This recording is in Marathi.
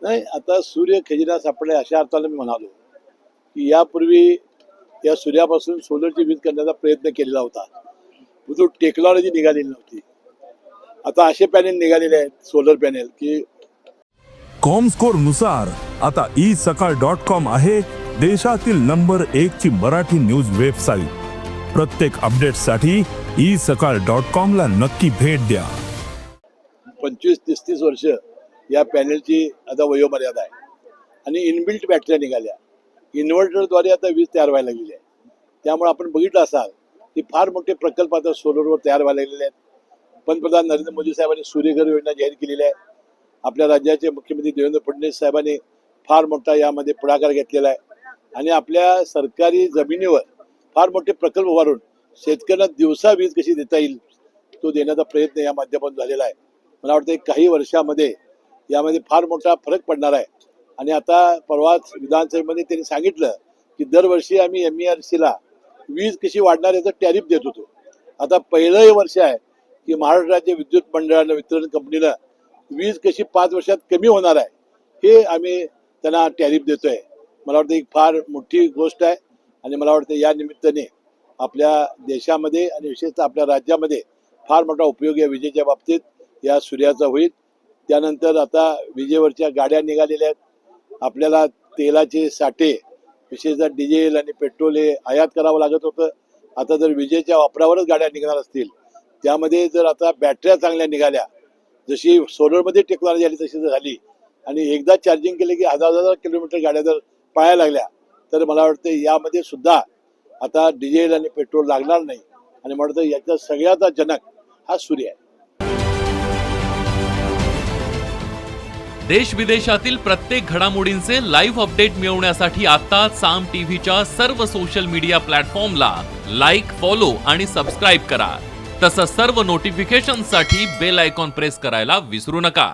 नाही, आता सूर्य खजिना सापडले अशा अर्थाने मी म्हणालो की यापूर्वी या सूर्यापासून सोलरची वीज करण्याचा प्रयत्न केलेला होता, परंतु टेक्नॉलॉजी निघालेली नव्हती. आता असे पॅनेल निघालेले आहेत सोलर पॅनेल की कॉमस्कोर नुसार आता isakal.com आहे देशातील नंबर 1 ची मराठी न्यूज वेबसाईट. प्रत्येक अपडेटसाठी isakal.com ला नक्की भेट द्या. 25-30 वर्ष या पॅनेलची आता वयोमर्यादा आहे आणि इनबिल्ट बॅटऱ्या निघाल्या. इन्व्हर्टरद्वारे आता वीज तयार व्हायला लागलेली आहे. त्यामुळे आपण बघितलं असाल की फार मोठे प्रकल्प आता सोलरवर तयार व्हायला लागलेले आहेत. पंतप्रधान नरेंद्र मोदी साहेबांनी सूर्यघर योजना जाहीर केलेली आहे. आपल्या राज्याचे मुख्यमंत्री देवेंद्र फडणवीस साहेबांनी फार मोठा यामध्ये पुढाकार घेतलेला आहे आणि आपल्या सरकारी जमिनीवर फार मोठे प्रकल्प उभारून शेतकऱ्यांना दिवसा वीज कशी देता येईल तो देण्याचा प्रयत्न या माध्यमातून झालेला आहे. मला वाटतं काही वर्षामध्ये यामध्ये फार मोठा फरक पडणार आहे. आणि आता परवाच विधानसभेमध्ये त्यांनी सांगितलं की दरवर्षी आम्ही MERCला वीज कशी वाढणार याचं टॅरिफ देत होतो. आता पहिलं हे वर्ष आहे की महाराष्ट्र राज्य विद्युत मंडळानं वितरण कंपनीला वीज कशी 5 वर्षात कमी होणार आहे हे आम्ही त्यांना टॅरिफ देतोय. मला वाटतं एक फार मोठी गोष्ट आहे आणि मला वाटतं या निमित्ताने आपल्या देशामध्ये आणि विशेषतः आपल्या राज्यामध्ये फार मोठा उपयोग या विजेच्या बाबतीत या सूर्याचा होईल. त्यानंतर आता विजेवरच्या गाड्या निघालेल्या आहेत. आपल्याला तेलाचे साठे विशेषतः डिझेल आणि पेट्रोल हे आयात करावं लागत होतं. आता जर विजेच्या वापरावरच गाड्या निघणार असतील, त्यामध्ये जर आता बॅटऱ्या चांगल्या निघाल्या, जशी सोलरमध्ये टेक्नॉलॉजी आली तशी जर झाली आणि एकदा चार्जिंग केले की हजार किलोमीटर गाड्या जर पळायला लागल्या तर मला वाटतं यामध्ये सुद्धा आता डिझेल आणि पेट्रोल लागणार नाही. आणि मला वाटतं याचा सगळ्याचा जनक हा सूर्य आहे. देश विदेशातील प्रत्येक घडामोडींचे लाईव्ह अपडेट मिळवण्यासाठी आता साम टीव्हीच्या सर्व सोशल मीडिया प्लॅटफॉर्मला लाईक, फॉलो आणि सबस्क्राईब करा. तसंच सर्व नोटिफिकेशनसाठी बेल आयकॉन प्रेस करायला विसरू नका.